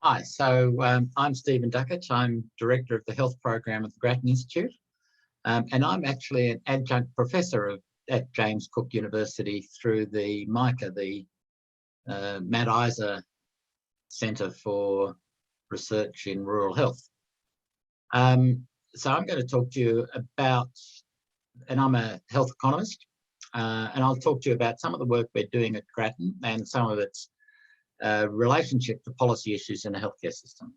Hi, so I'm Stephen Duckett. I'm Director of the Health Program at the Grattan Institute, and I'm actually an adjunct professor at James Cook University through the MICA, the Matt Iser Centre for Research in Rural Health. So I'm going to talk to you about, and I'm a health economist, and I'll talk to you about some of the work we're doing at Grattan and some of its relationship to policy issues in the healthcare system.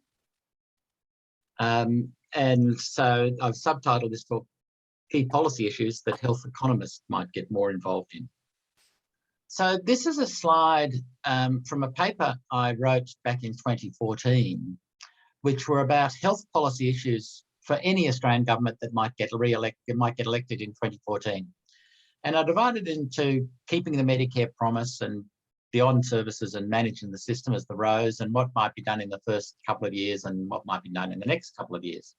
And so I've subtitled this talk, Key Policy Issues that Health Economists Might Get More Involved in. So this is a slide from a paper I wrote back in 2014, which were about health policy issues for any Australian government that might get elected in 2014. And I divided it into keeping the Medicare promise and beyond services and managing the system as the rows, and what might be done in the first couple of years and what might be done in the next couple of years.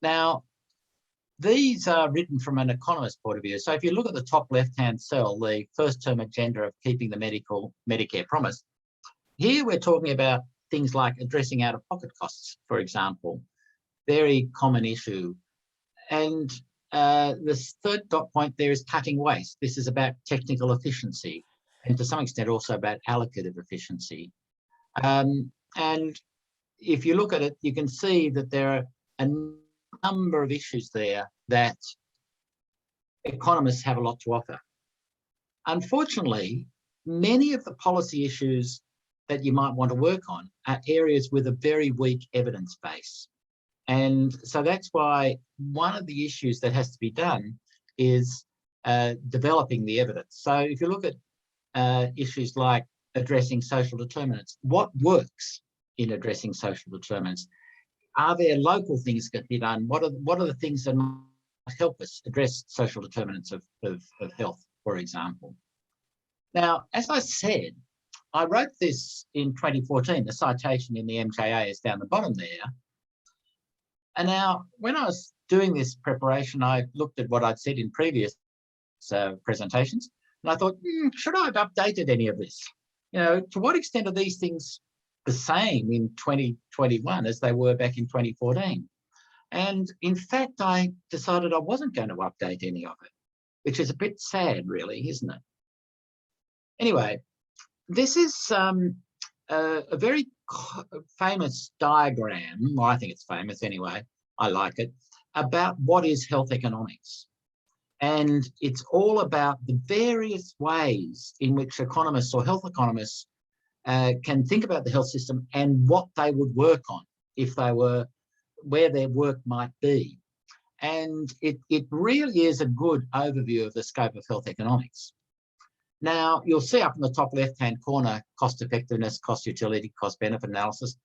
Now, these are written from an economist point of view. So if you look at the top left-hand cell, the first term agenda of keeping the Medicare promise, here we're talking about things like addressing out-of-pocket costs, for example, very common issue. And this third dot point there is cutting waste. This is about technical efficiency, and to some extent also about allocative efficiency. And if you look at it, you can see that there are a number of issues there that economists have a lot to offer. Unfortunately, many of the policy issues that you might want to work on are areas with a very weak evidence base. And so that's why one of the issues that has to be done is developing the evidence. So if you look at issues like addressing social determinants. What works in addressing social determinants? Are there local things that can be done? What are the things that might help us address social determinants of health, for example? Now, as I said, I wrote this in 2014. The citation in the MJA is down the bottom there. And now, when I was doing this preparation, I looked at what I'd said in previous presentations. And I thought, should I have updated any of this? You know, to what extent are these things the same in 2021 as they were back in 2014? And in fact, I decided I wasn't going to update any of it, which is a bit sad, really, isn't it? Anyway, this is a very famous diagram, well, I think it's famous anyway, I like it, about what is health economics. And it's all about the various ways in which economists or health economists can think about the health system and what they would work on if they were, where their work might be. And it really is a good overview of the scope of health economics. Now, you'll see up in the top left-hand corner, cost effectiveness, cost utility, cost benefit analysis.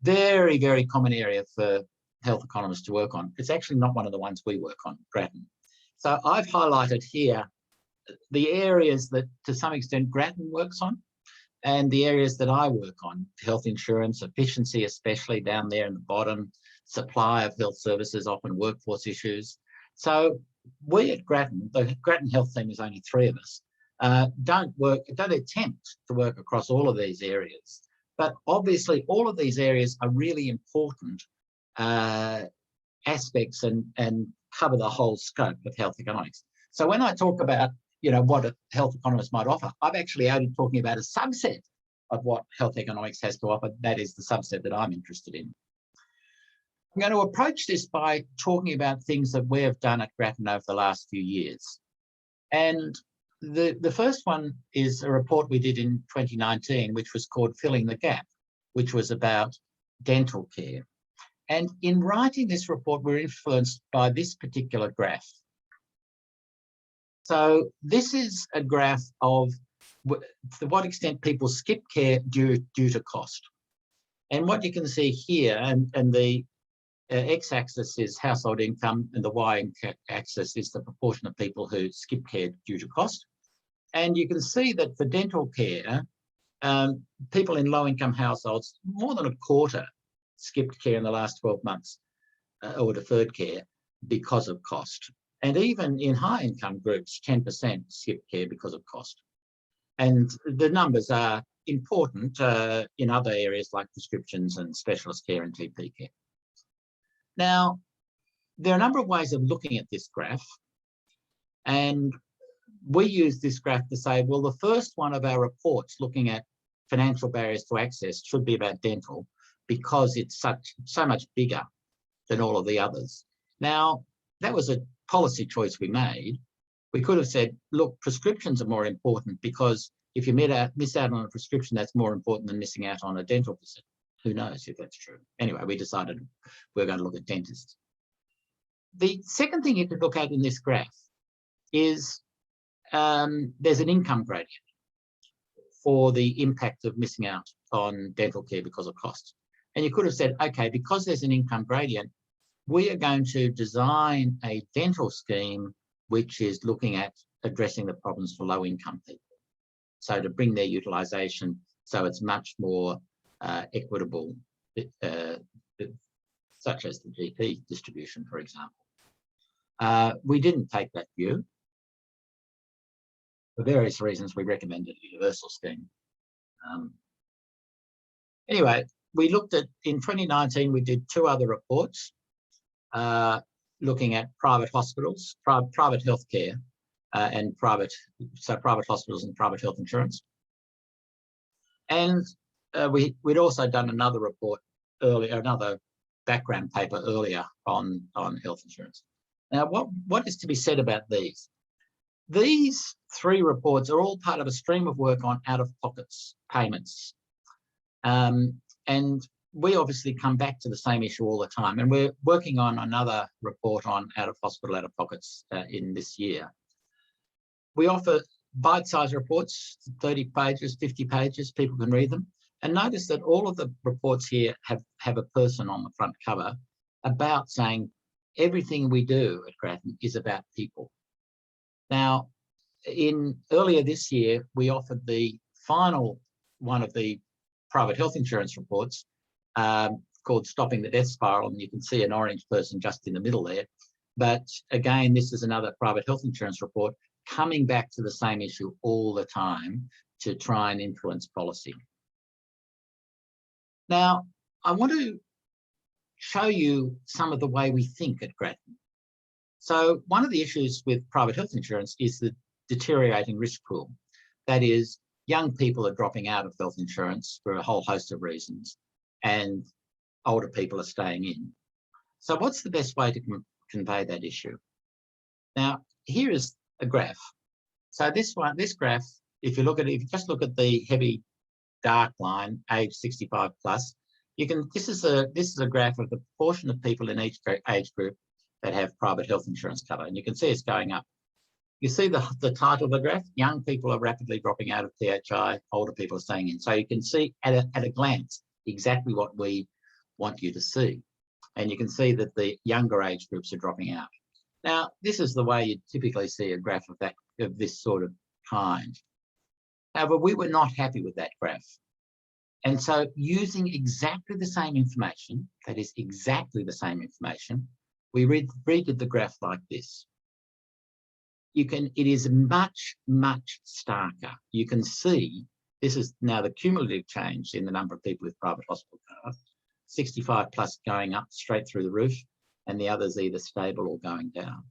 Very, very common area for health economists to work on. It's actually not one of the ones we work on, Grattan. So I've highlighted here the areas that to some extent Grattan works on and the areas that I work on: health insurance, efficiency, especially down there in the bottom, supply of health services, often workforce issues. So we at Grattan, the Grattan health team is only 3 of us, don't attempt to work across all of these areas. But obviously all of these areas are really important aspects and cover the whole scope of health economics. So when I talk about, you know, what a health economist might offer, I'm actually only talking about a subset of what health economics has to offer. That is the subset that I'm interested in. I'm going to approach this by talking about things that we have done at Grattan over the last few years. And the first one is a report we did in 2019, which was called Filling the Gap, which was about dental care. And in writing this report, we're influenced by this particular graph. So this is a graph of to what extent people skip care due to cost. And what you can see here, and the x-axis is household income and the y-axis is the proportion of people who skip care due to cost. And you can see that for dental care, people in low-income households, more than a quarter skipped care in the last 12 months or deferred care because of cost. And even in high-income groups, 10% skipped care because of cost. And the numbers are important in other areas like prescriptions and specialist care and GP care. Now, there are a number of ways of looking at this graph, and we use this graph to say, well, the first one of our reports looking at financial barriers to access should be about dental because it's so much bigger than all of the others. Now, that was a policy choice we made. We could have said, look, prescriptions are more important because if you miss out on a prescription, that's more important than missing out on a dental visit. Who knows if that's true? Anyway, we decided we're going to look at dentists. The second thing you could look at in this graph is there's an income gradient for the impact of missing out on dental care because of cost. And you could have said, okay, because there's an income gradient, we are going to design a dental scheme which is looking at addressing the problems for low-income people. So to bring their utilisation so it's much more equitable, such as the GP distribution, for example. We didn't take that view. For various reasons, we recommended a universal scheme. Anyway, we looked at, in 2019, we did 2 other reports looking at private hospitals, private healthcare, and private hospitals and private health insurance. And we'd also done another report earlier, another background paper earlier on health insurance. Now, what is to be said about these? These 3 reports are all part of a stream of work on out-of-pockets payments. And we obviously come back to the same issue all the time. And we're working on another report on out-of-hospital, out-of-pockets in this year. We offer bite-sized reports, 30 pages, 50 pages, people can read them. And notice that all of the reports here have a person on the front cover about saying everything we do at Grattan is about people. Now, earlier this year, we offered the final one of the private health insurance reports called Stopping the Death Spiral, and you can see an orange person just in the middle there. But again, this is another private health insurance report coming back to the same issue all the time to try and influence policy. Now, I want to show you some of the way we think at Grattan. So one of the issues with private health insurance is the deteriorating risk pool. That is, young people are dropping out of health insurance for a whole host of reasons, and older people are staying in. So what's the best way to convey that issue? Now, here is a graph. So this graph, if you just look at the heavy dark line, age 65 plus, this is a graph of the proportion of people in each age group that have private health insurance cover, and you can see it's going up. You see the title of the graph, young people are rapidly dropping out of PHI, older people are staying in. So you can see at a glance exactly what we want you to see. And you can see that the younger age groups are dropping out. Now, this is the way you typically see a graph of this sort of kind. However, we were not happy with that graph. And so using exactly the same information, that is exactly the same information, we redid the graph like this. It is much, much starker. You can see this is now the cumulative change in the number of people with private hospital cover, 65 plus going up straight through the roof, and the others either stable or going down.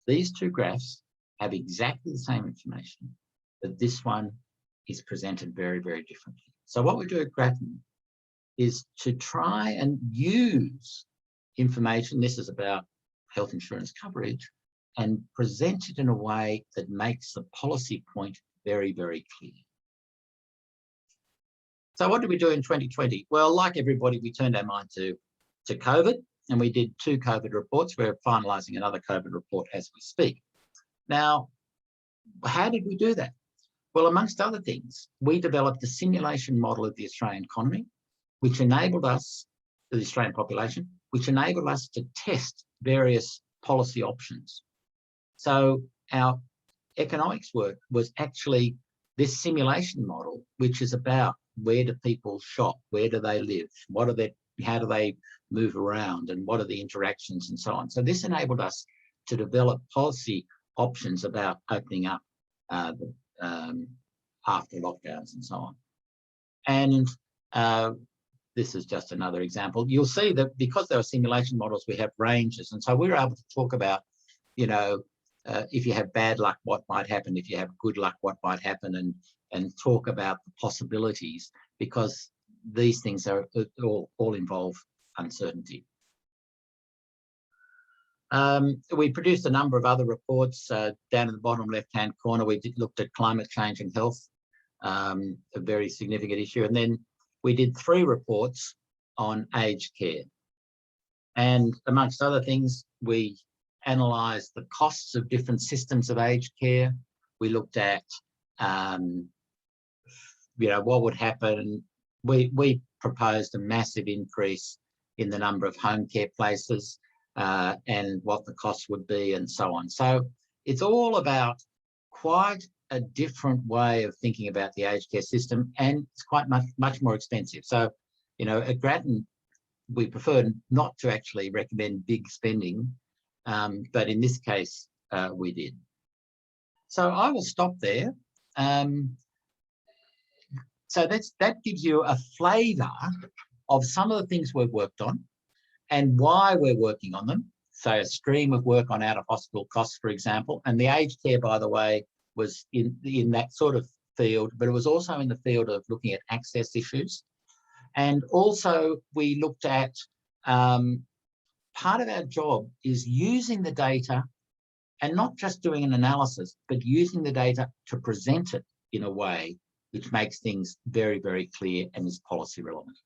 These 2 graphs have exactly the same information, but this one is presented very, very differently. So what we do at Grattan is to try and use information, this is about health insurance coverage, and present it in a way that makes the policy point very, very clear. So what did we do in 2020? Well, like everybody, we turned our mind to COVID, and we did 2 COVID reports. We're finalising another COVID report as we speak. Now, how did we do that? Well, amongst other things, we developed a simulation model of the Australian economy, which enabled us, the Australian population, which enabled us to test various policy options. So our economics work was actually this simulation model, which is about where do people shop, where do they live, how do they move around, and what are the interactions and so on. So this enabled us to develop policy options about opening up after lockdowns and so on. And this is just another example. You'll see that because there are simulation models, we have ranges. And so we were able to talk about, if you have bad luck, what might happen? If you have good luck, what might happen? And talk about the possibilities, because these things are all involve uncertainty. We produced a number of other reports. Down in the bottom left-hand corner, we looked at climate change and health, a very significant issue. And then we did 3 reports on aged care. And amongst other things, we analysed the costs of different systems of aged care. We looked at, what would happen. We proposed a massive increase in the number of home care places and what the costs would be and so on. So it's all about quite a different way of thinking about the aged care system, and it's quite much more expensive. So, at Grattan, we prefer not to actually recommend big spending, but in this case, we did. So I will stop there. So that gives you a flavour of some of the things we've worked on and why we're working on them. So a stream of work on out-of-hospital costs, for example, and the aged care, by the way, was in that sort of field, but it was also in the field of looking at access issues. And also we looked at, part of our job is using the data and not just doing an analysis, but using the data to present it in a way which makes things very, very clear and is policy relevant.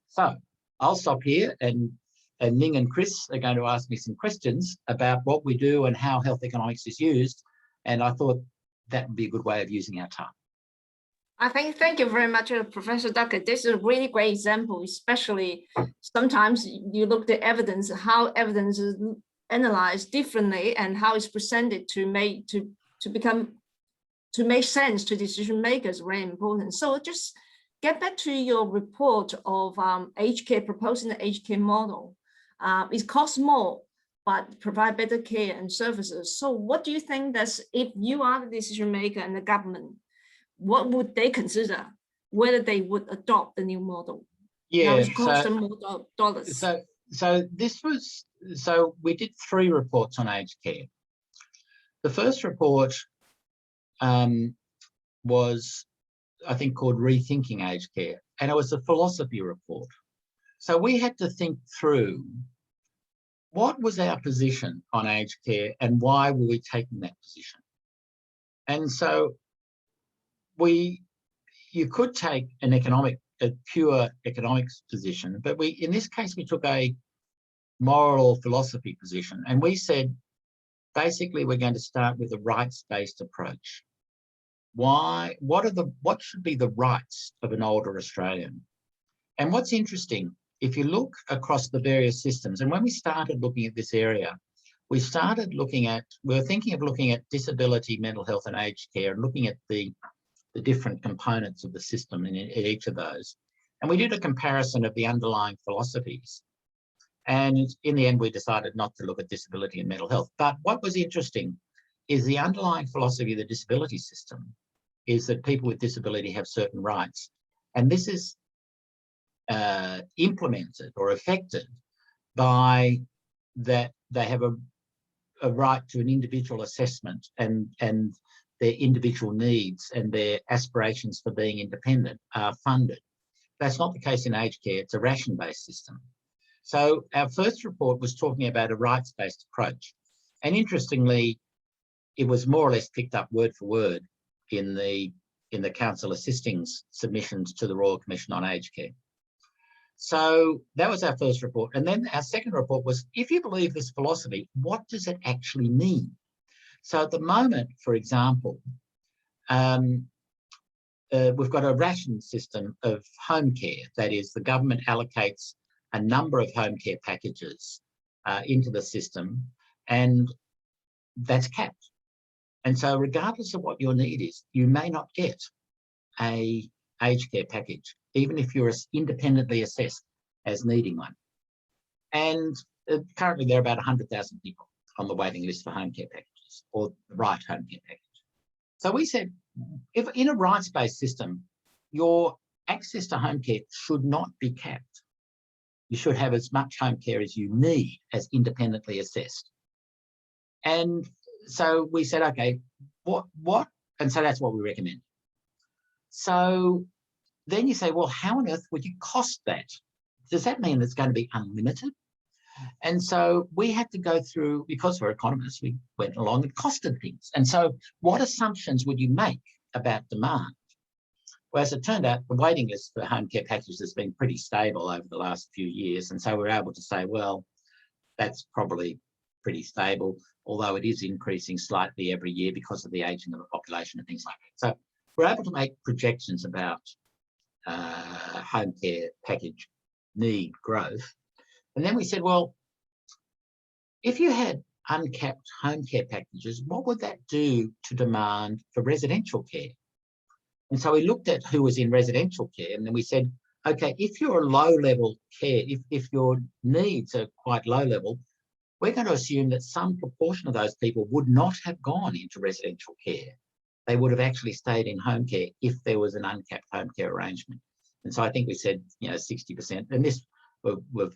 So I'll stop here, and Ming and Chris are going to ask me some questions about what we do and how health economics is used. And I thought that would be a good way of using our time. Thank you very much, Professor Duckett. This is a really great example, especially sometimes you look at evidence, how evidence is analyzed differently and how it's presented to make sense to decision makers, very important. So just get back to your report of aged care, proposing the aged care model. It costs more, but provide better care and services. So what do you think that if you are the decision maker and the government, what would they consider whether they would adopt the new model? Yeah, now it costs them more dollars. So we did 3 reports on aged care. The first report was, I think, called Rethinking Aged Care, and it was a philosophy report. So we had to think through what was our position on aged care and why were we taking that position. And so you could take a pure economics position, but in this case, we took a moral philosophy position, and we said, basically, we're going to start with a rights-based approach. What should be the rights of an older Australian? And what's interesting, if you look across the various systems, and when we started looking at this area, we were thinking of looking at disability, mental health and aged care, and looking at the different components of the system in each of those. And we did a comparison of the underlying philosophies. And in the end, we decided not to look at disability and mental health. But what was interesting is the underlying philosophy of the disability system is that people with disability have certain rights. And this is implemented or affected by that they have a right to an individual assessment and their individual needs and their aspirations for being independent are funded. That's not the case in aged care. It's a ration-based system. So our first report was talking about a rights-based approach. And interestingly, it was more or less picked up word for word in the council assisting's submissions to the Royal Commission on Aged Care. So that was our first report. And then our second report was, if you believe this philosophy, what does it actually mean? So at the moment, for example, we've got a ration system of home care. That is, the government allocates a number of home care packages into the system, and that's capped. And so regardless of what your need is, you may not get a aged care package, even if you're independently assessed as needing one. And currently there are about 100,000 people on the waiting list for home care packages, or the right home care package. So we said, if in a rights-based system, your access to home care should not be capped. You should have as much home care as you need as independently assessed. And so we said, okay, what? And so that's what we recommend. So then you say, well, how on earth would you cost that? Does that mean it's going to be unlimited? And so we had to go through, because we're economists, we went along and costed things. And so what assumptions would you make about demand? Well, as it turned out, the waiting list for home care packages has been pretty stable over the last few years. And so we're able to say, well, that's probably pretty stable, although it is increasing slightly every year because of the ageing of the population and things like that. So we're able to make projections about home care package need growth. And then we said, well, if you had uncapped home care packages, what would that do to demand for residential care? And so we looked at who was in residential care, and then we said, okay, if you're low-level care, if your needs are quite low-level, we're going to assume that some proportion of those people would not have gone into residential care. They would have actually stayed in home care if there was an uncapped home care arrangement. And so I think we said, 60%, and this with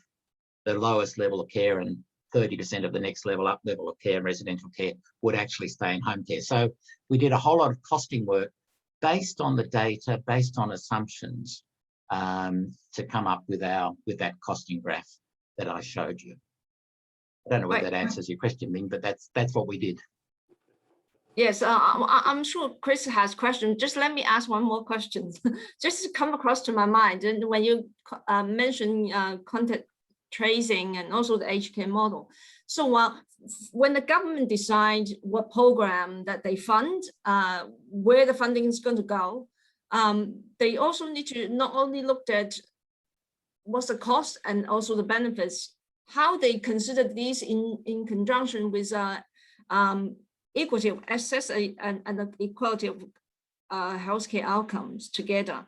the lowest level of care, and 30% of the next level up level of care, residential care, would actually stay in home care. So we did a whole lot of costing work based on the data, based on assumptions, to come up with that costing graph that I showed you. I don't know whether that answers your question, Ming, but that's what we did. Yes, I'm sure Chris has questions. Just let me ask one more question. Just come across to my mind, and when you mentioned contact tracing and also the aged care model. So when the government decides what program that they fund, where the funding is going to go, they also need to not only look at what's the cost and also the benefits, how they consider these in conjunction with equity of access and the equality of healthcare outcomes together.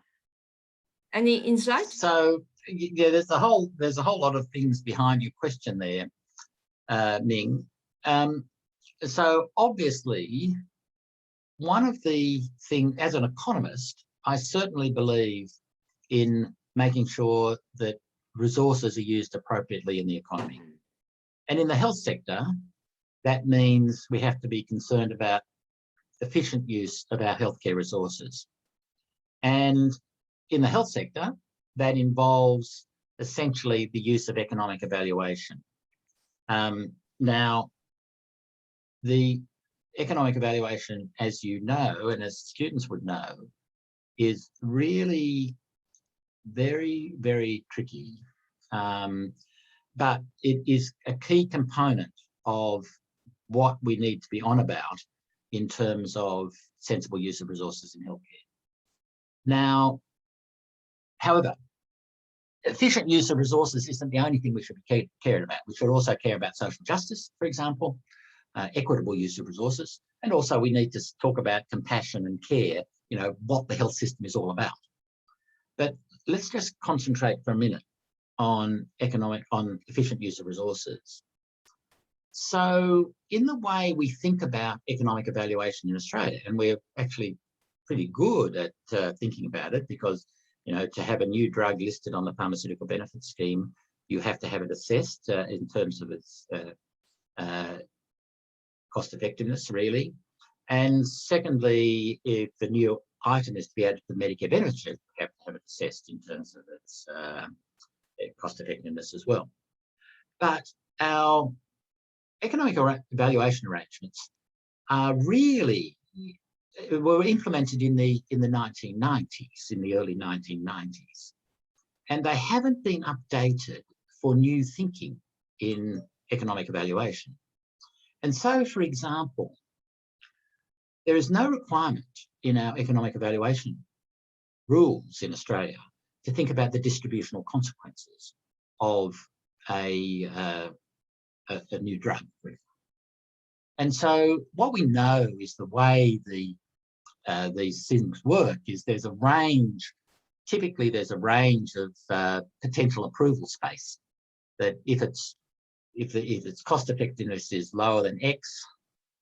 Any insight? So yeah, there's a whole lot of things behind your question there, Ming. So obviously, one of the things, as an economist, I certainly believe in making sure that resources are used appropriately in the economy. And in the health sector, that means we have to be concerned about efficient use of our healthcare resources. And in the health sector, that involves essentially the use of economic evaluation. Now, the economic evaluation, as you know, and as students would know, is really very, very tricky. But it is a key component of what we need to be on about in terms of sensible use of resources in healthcare. Now, however, efficient use of resources isn't the only thing we should be caring about. We should also care about social justice, for example, equitable use of resources, and also we need to talk about compassion and care, what the health system is all about. But let's just concentrate for a minute on efficient use of resources. So in the way we think about economic evaluation in Australia, and we're actually pretty good at thinking about it, because to have a new drug listed on the pharmaceutical benefits scheme, you have to have it assessed in terms of its cost effectiveness, really. And secondly, if the new item is to be added to the Medicare benefits, you have to have it assessed in terms of its cost effectiveness as well. But our economic evaluation arrangements are really were implemented in the 1990s, in the early 1990s, and they haven't been updated for new thinking in economic evaluation. And so, for example, there is no requirement in our economic evaluation rules in Australia to think about the distributional consequences of a new drug. And so what we know is the way these things work is there's a range, typically there's a range of potential approval space, that if its cost effectiveness is lower than X,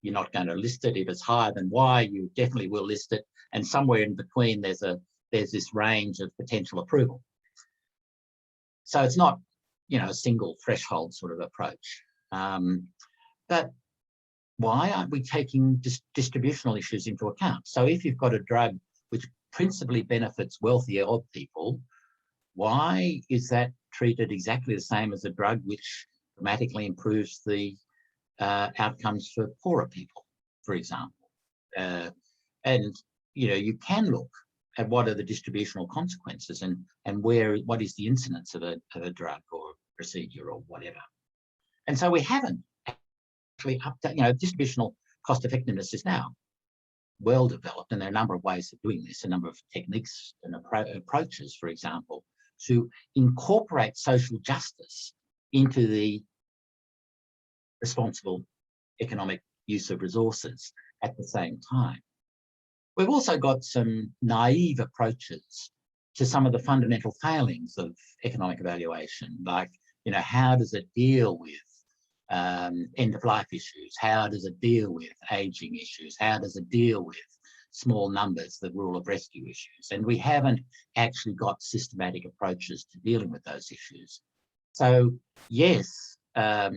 you're not going to list it. If it's higher than Y, you definitely will list it. And somewhere in between, there's there's this range of potential approval. So it's not, you know, a single threshold sort of approach. But why aren't we taking distributional issues into account? So if you've got a drug which principally benefits wealthier people, why is that treated exactly the same as a drug which dramatically improves the outcomes for poorer people, for example? And, you know, you can look at what are the distributional consequences and what is the incidence of a drug or procedure or whatever. And so we haven't actually updated, you know, distributional cost effectiveness is now well developed, and there are a number of ways of doing this, a number of techniques and approaches, for example, to incorporate social justice into the responsible economic use of resources at the same time. We've also got some naive approaches to some of the fundamental failings of economic evaluation, like, you know, how does it deal with end-of-life issues? How does it deal with ageing issues? How does it deal with small numbers, the rule of rescue issues? And we haven't actually got systematic approaches to dealing with those issues. So yes, I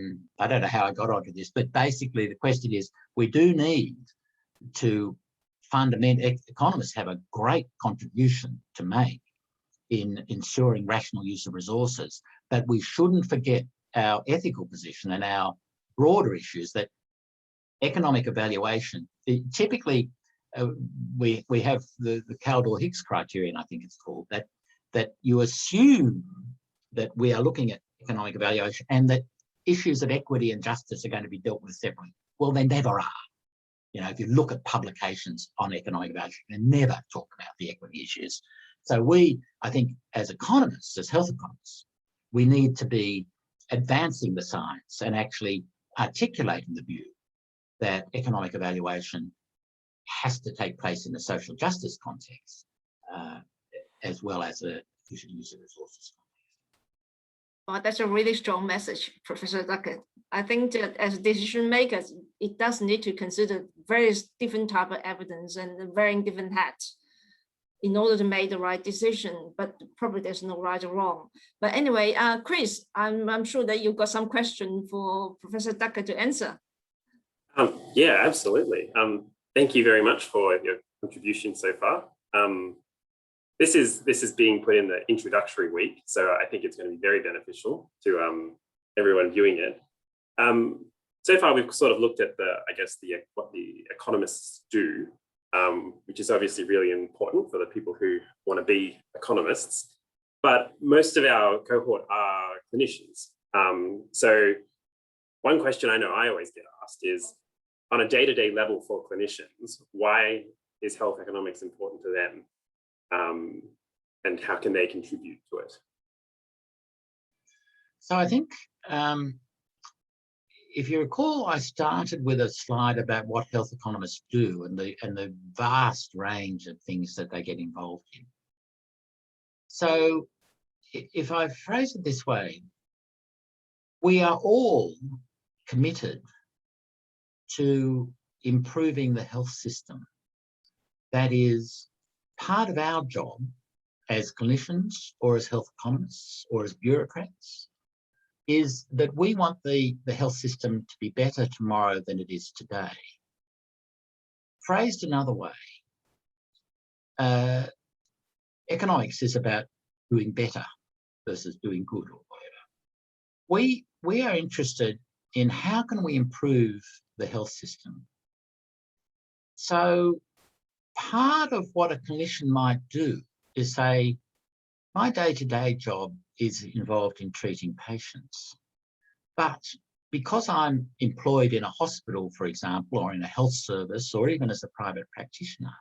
don't know how I got onto this, but basically the question is, we do need to economists have a great contribution to make in ensuring rational use of resources, but we shouldn't forget our ethical position and our broader issues that economic evaluation, typically we have the Kaldor-Hicks criterion, I think it's called, that you assume that we are looking at economic evaluation and that issues of equity and justice are going to be dealt with separately. Well, they never are. You know, if you look at publications on economic evaluation, they never talk about the equity issues. So I think as economists, as health economists, we need to be advancing the science and actually articulating the view that economic evaluation has to take place in a social justice context, as well as a efficient use of resources context. Well, that's a really strong message, Professor Duckett. I think that as decision makers, it does need to consider various different type of evidence and varying different hats in order to make the right decision, but probably there's no right or wrong. But anyway, Chris, I'm sure that you've got some question for Professor Duckett to answer. Yeah, absolutely. Thank you very much for your contribution so far. This is being put in the introductory week, so I think it's going to be very beneficial to everyone viewing it. So far, we've sort of looked at what the economists do, which is obviously really important for the people who want to be economists. But most of our cohort are clinicians. So one question I know I always get asked is, on a day-to-day level for clinicians, why is health economics important to them? And how can they contribute to it? So I think, if you recall, I started with a slide about what health economists do and the vast range of things that they get involved in. So if I phrase it this way, we are all committed to improving the health system. That is part of our job as clinicians or as health economists or as bureaucrats, is that we want the health system to be better tomorrow than it is today. Phrased another way, economics is about doing better versus doing good or whatever. We are interested in how can we improve the health system. So part of what a clinician might do is say, my day-to-day job is involved in treating patients, but because I'm employed in a hospital, for example, or in a health service, or even as a private practitioner,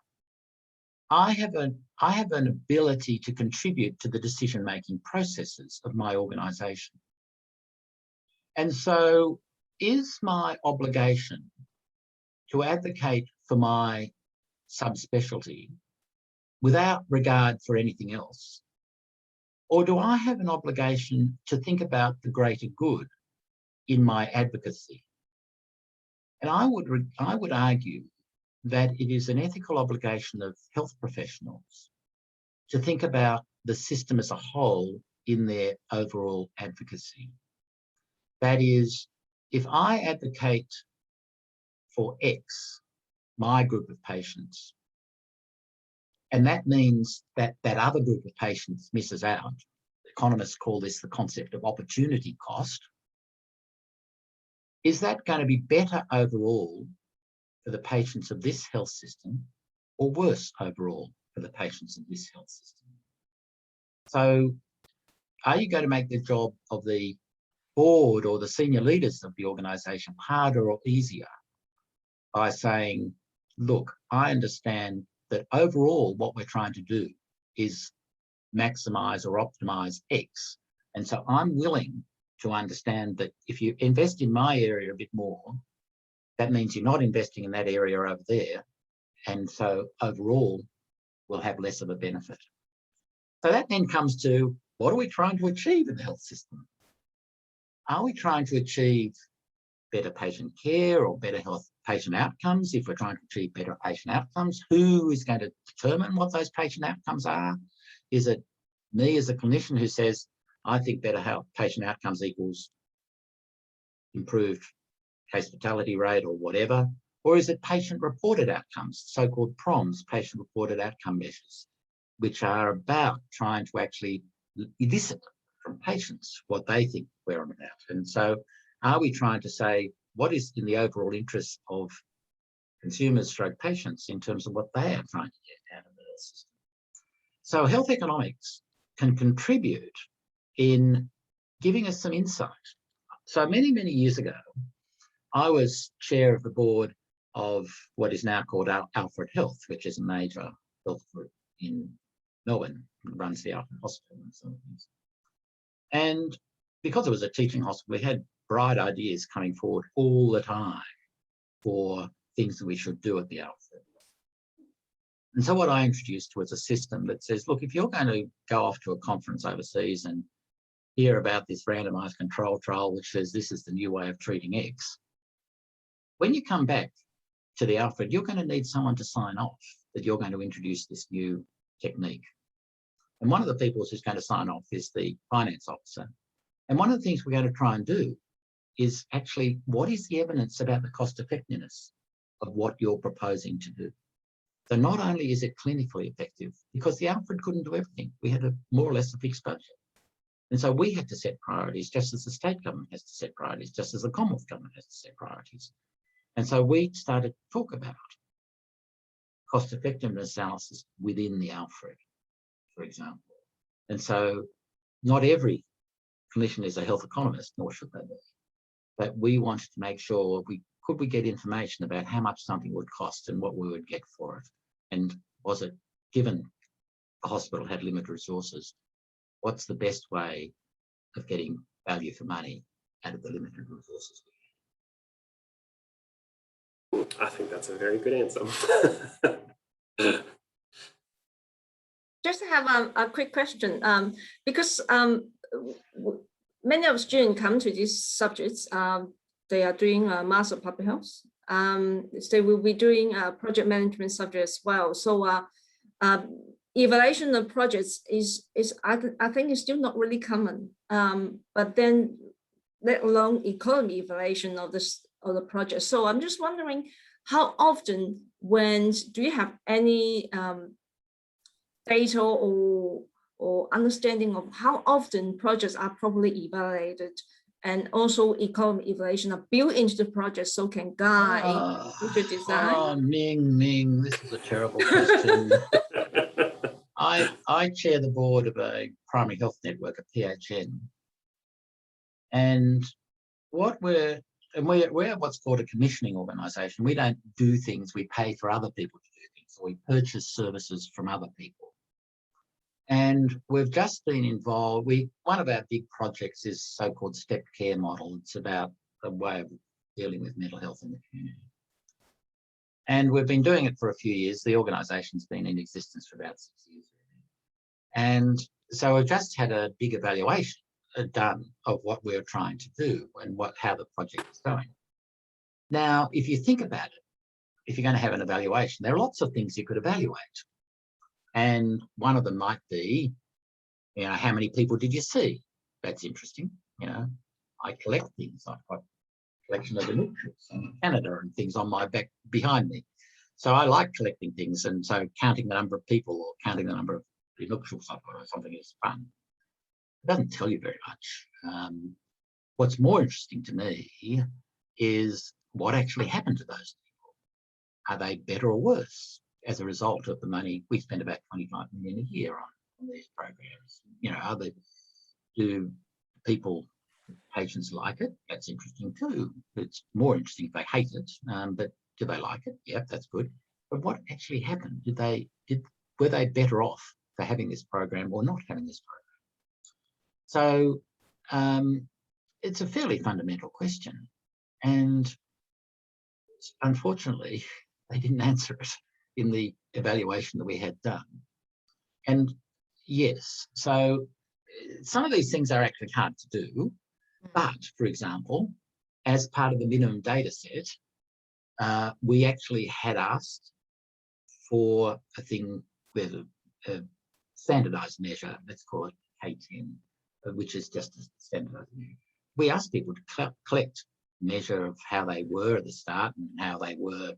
I have an ability to contribute to the decision-making processes of my organisation. And so is my obligation to advocate for my subspecialty without regard for anything else? Or do I have an obligation to think about the greater good in my advocacy? And I would argue that it is an ethical obligation of health professionals to think about the system as a whole in their overall advocacy. That is, if I advocate for X, my group of patients, and that means that that other group of patients misses out, economists call this the concept of opportunity cost, is that going to be better overall for the patients of this health system or worse overall for the patients of this health system? So are you going to make the job of the board or the senior leaders of the organisation harder or easier by saying, look, I understand that overall what we're trying to do is maximise or optimise X. And so I'm willing to understand that if you invest in my area a bit more, that means you're not investing in that area over there. And so overall, we'll have less of a benefit. So that then comes to, what are we trying to achieve in the health system? Are we trying to achieve better patient care or better health patient outcomes? If we're trying to achieve better patient outcomes, who is going to determine what those patient outcomes are? Is it me as a clinician who says, I think better health patient outcomes equals improved case fatality rate or whatever? Or is it patient-reported outcomes, so-called PROMs, patient-reported outcome measures, which are about trying to actually elicit from patients what they think we're on about? And so are we trying to say what is in the overall interest of consumers stroke patients in terms of what they are trying to get out of the health system? So health economics can contribute in giving us some insight. So many, many years ago, I was chair of the board of what is now called Alfred Health, which is a major health group in Melbourne, that runs the Alfred Hospital and some things. And because it was a teaching hospital, we had bright ideas coming forward all the time for things that we should do at the Alfred. And so what I introduced was a system that says, look, if you're going to go off to a conference overseas and hear about this randomised control trial which says this is the new way of treating X, when you come back to the Alfred, you're going to need someone to sign off that you're going to introduce this new technique. And one of the people who's going to sign off is the finance officer. And one of the things we're going to try and do is actually, what is the evidence about the cost effectiveness of what you're proposing to do? So not only is it clinically effective, because the Alfred couldn't do everything. We had a more or less a fixed budget. And so we had to set priorities, just as the state government has to set priorities, just as the Commonwealth government has to set priorities. And so we started to talk about cost effectiveness analysis within the Alfred, for example. And so not every clinician is a health economist, nor should they be. But we wanted to make sure could we get information about how much something would cost and what we would get for it. And was it, given the hospital had limited resources, what's the best way of getting value for money out of the limited resources we have? I think that's a very good answer. Just to have a quick question, because many of students come to these subjects, they are doing a Master of Public Health. They will be doing a project management subject as well. So evaluation of projects is I think is still not really common. But then let alone economy evaluation of the project. So I'm just wondering, how often, do you have any data or understanding of how often projects are properly evaluated, and also economy evaluation are built into the project so can guide future design? Oh, Ming, this is a terrible question. I chair the board of a primary health network, a PHN, and we're what's called a commissioning organisation. We don't do things, we pay for other people to do things, so we purchase services from other people. And we've just been involved. One of our big projects is so-called stepped care model. It's about a way of dealing with mental health in the community. And we've been doing it for a few years. The organisation's been in existence for about 6 years. And so we've just had a big evaluation done of what we're trying to do and how the project is going. Now, if you think about it, if you're going to have an evaluation, there are lots of things you could evaluate. And one of them might be, you know, how many people did you see? That's interesting. You know, I collect things. I've got a collection of initials in Canada and things on my back behind me. So I like collecting things, and so counting the number of people or counting the number of initials I've got or something is fun. It doesn't tell you very much. What's more interesting to me is what actually happened to those people. Are they better or worse as a result of the money? We spend about 25 million a year on these programs. You know, do people, patients like it? That's interesting too. It's more interesting if they hate it, but do they like it? Yeah, that's good. But what actually happened? Were they better off for having this program or not having this program? So it's a fairly fundamental question, and unfortunately, they didn't answer it in the evaluation that we had done. And yes, so some of these things are actually hard to do, but for example, as part of the minimum data set, we actually had asked for a thing with a standardized measure, let's call it K10, which is just a standardized measure. We asked people to collect measure of how they were at the start and how they were at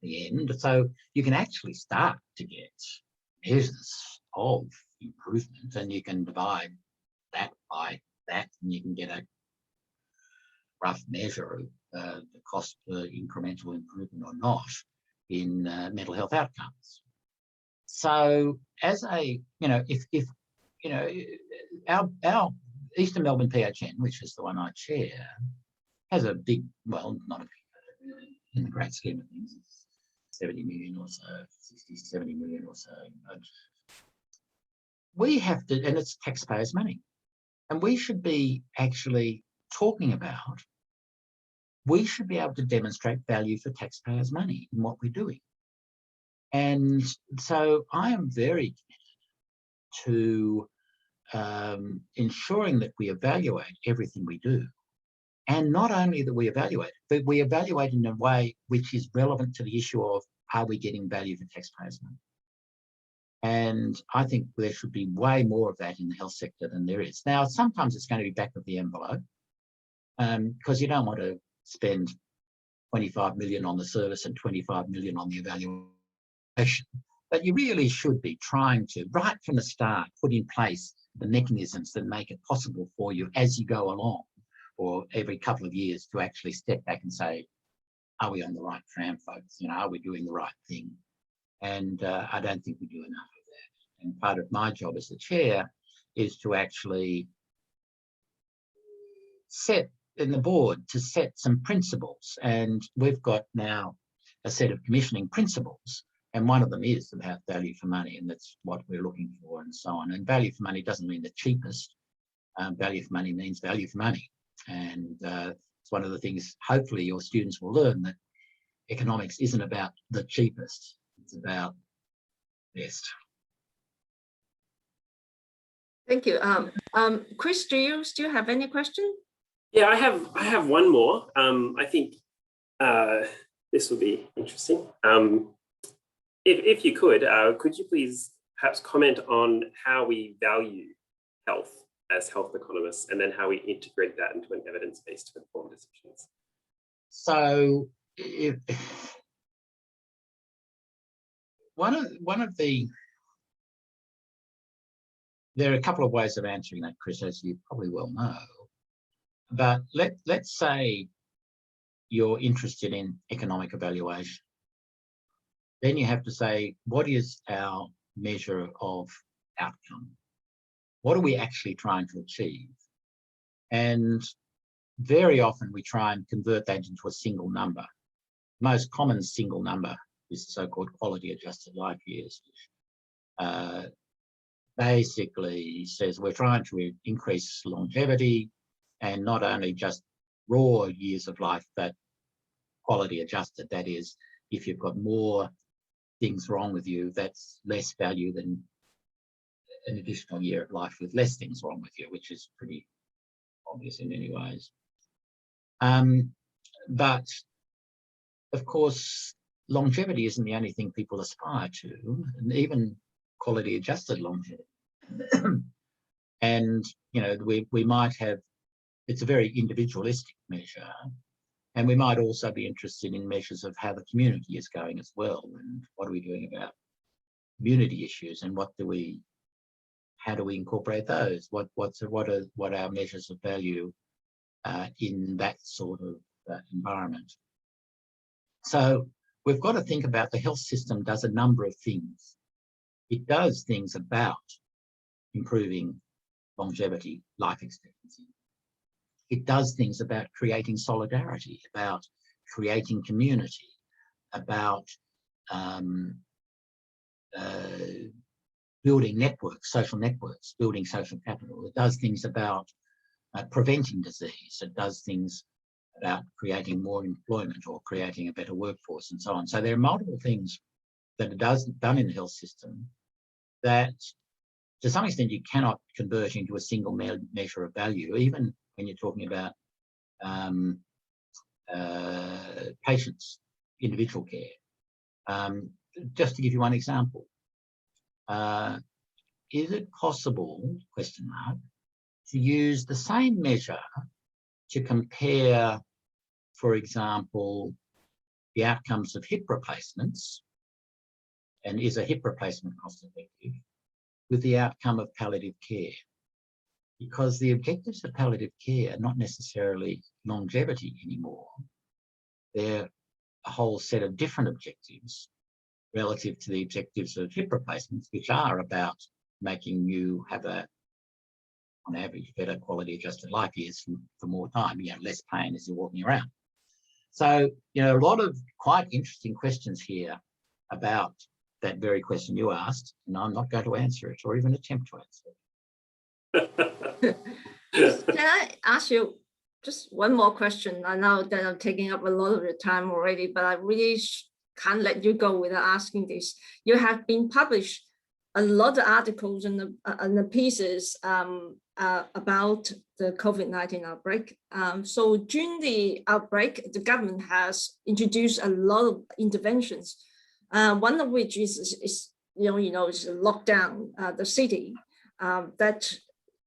the end. So you can actually start to get measures of improvement, and you can divide that by that, and you can get a rough measure of the cost per incremental improvement or not in mental health outcomes. So as a, you know, if you know, our Eastern Melbourne PHN, which is the one I chair, has a big, well, not a big, in the great scheme of things, it's 70 million or so, 60, 70 million or so. But we have to, and it's taxpayers' money, and we should be actually talking about, we should be able to demonstrate value for taxpayers' money in what we're doing. And so I am very committed to ensuring that we evaluate everything we do. And not only that we evaluate, but we evaluate in a way which is relevant to the issue of, are we getting value for taxpayers' money? And I think there should be way more of that in the health sector than there is. Now, sometimes it's going to be back of the envelope, because you don't want to spend 25 million on the service and 25 million on the evaluation. But you really should be trying to, right from the start, put in place the mechanisms that make it possible for you as you go along, or every couple of years, to actually step back and say, are we on the right tram, folks? You know, are we doing the right thing? And I don't think we do enough of that. And part of my job as the chair is to actually set in the board to set some principles. And we've got now a set of commissioning principles. And one of them is about value for money, and that's what we're looking for and so on. And value for money doesn't mean the cheapest. Value for money means value for money. And it's one of the things, hopefully your students will learn, that economics isn't about the cheapest, it's about best. Thank you. Chris, do you still have any questions? Yeah, I have one more. I think this will be interesting. If you could you please perhaps comment on how we value health as health economists, and then how we integrate that into an evidence base to inform decisions? So there are a couple of ways of answering that, Chris, as you probably well know. But let's say you're interested in economic evaluation. Then you have to say, what is our measure of outcome? What are we actually trying to achieve? And very often we try and convert that into a single number. Most common single number is the so-called quality adjusted life years, which basically says we're trying to increase longevity, and not only just raw years of life, but quality adjusted. That is, if you've got more things wrong with you, that's less value than an additional year of life with less things wrong with you, which is pretty obvious in many ways. But of course, longevity isn't the only thing people aspire to. And even quality adjusted longevity. And, you know, we might have, it's a very individualistic measure, and we might also be interested in measures of how the community is going as well, and what are we doing about community issues, and how do we incorporate those? What are our measures of value in that sort of environment? So we've got to think about the health system does a number of things. It does things about improving longevity, life expectancy. It does things about creating solidarity, about creating community, about building networks, social networks, building social capital. It does things about preventing disease. It does things about creating more employment or creating a better workforce and so on. So there are multiple things that it done in the health system that to some extent you cannot convert into a single measure of value, even when you're talking about patients, individual care. Just to give you one example, is it possible, question mark, to use the same measure to compare, for example, the outcomes of hip replacements, and is a hip replacement cost effective, with the outcome of palliative care? Because the objectives of palliative care are not necessarily longevity anymore. They're a whole set of different objectives relative to the objectives of hip replacements, which are about making you have on average, better quality adjusted life years for more time, you know, less pain as you're walking around. So, you know, a lot of quite interesting questions here about that very question you asked, and I'm not going to answer it or even attempt to answer it. Can I ask you just one more question? I know that I'm taking up a lot of your time already, but I really can't let you go without asking this. You have been published a lot of articles and the pieces about the COVID-19 outbreak. So during the outbreak, the government has introduced a lot of interventions. One of which is lockdown the city.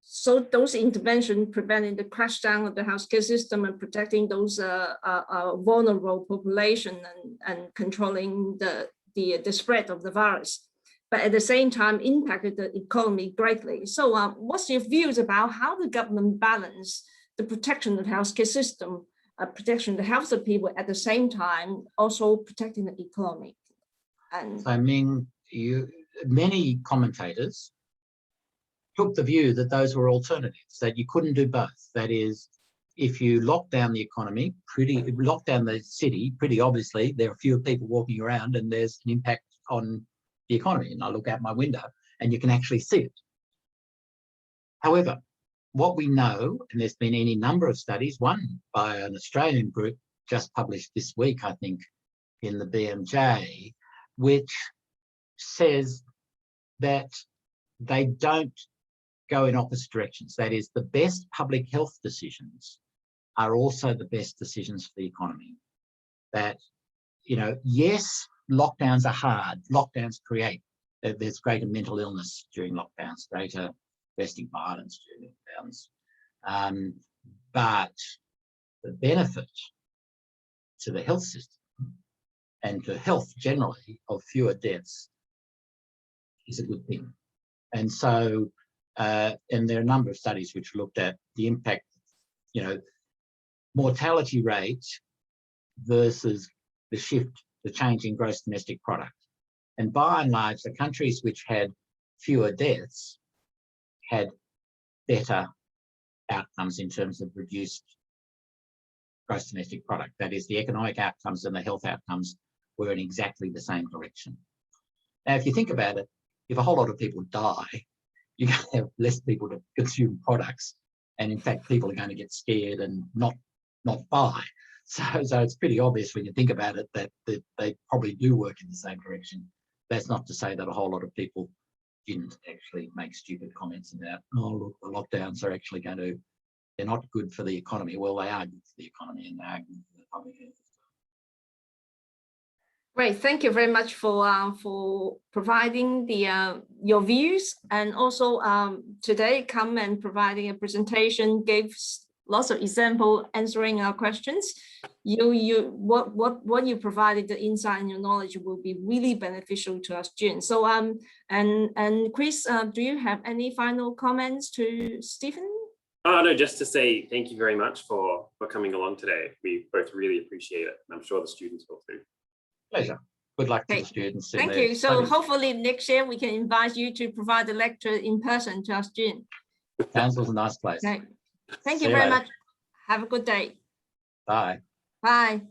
So those interventions preventing the crash down of the healthcare system and protecting those vulnerable population and controlling the spread of the virus, but at the same time impacted the economy greatly. So what's your views about how the government balance the protection of the healthcare system, protection of the health of people, at the same time also protecting the economy? And Zhanming, many commentators took the view that those were alternatives, that you couldn't do both. That is, if you lock down the economy, lock down the city, pretty obviously there are fewer people walking around and there's an impact on the economy. And I look out my window and you can actually see it. However, what we know, and there's been any number of studies, one by an Australian group just published this week, I think, in the BMJ, which says that they don't go in opposite directions. That is, the best public health decisions are also the best decisions for the economy. That, you know, yes, lockdowns are hard. Lockdowns create, there's greater mental illness during lockdowns, greater domestic violence during lockdowns. But the benefit to the health system and to health generally of fewer deaths is a good thing. And so, and there are a number of studies which looked at the impact, you know, mortality rate versus the shift, the change in gross domestic product. And by and large, the countries which had fewer deaths had better outcomes in terms of reduced gross domestic product. That is, the economic outcomes and the health outcomes were in exactly the same direction. Now, if you think about it, if a whole lot of people die, you're going to have less people to consume products. And in fact, people are going to get scared and not buy. So it's pretty obvious when you think about it that they probably do work in the same direction. That's not to say that a whole lot of people didn't actually make stupid comments about, oh, look, the lockdowns are actually they're not good for the economy. Well, they are good for the economy and they are good for the public health. Great, thank you very much for providing the your views, and also today come and providing a presentation, gave lots of example answering our questions. What you provided, the insight and your knowledge will be really beneficial to our students. So and Chris, do you have any final comments to Stephen? Oh no, just to say thank you very much for coming along today. We both really appreciate it, and I'm sure the students will too. Pleasure. Good luck to Okay. the students. Thank you. So hopefully next year we can invite you to provide the lecture in person to our students. Townsville's a nice place. Okay. Thank See you you very later. much. Have a good day. Bye. Bye.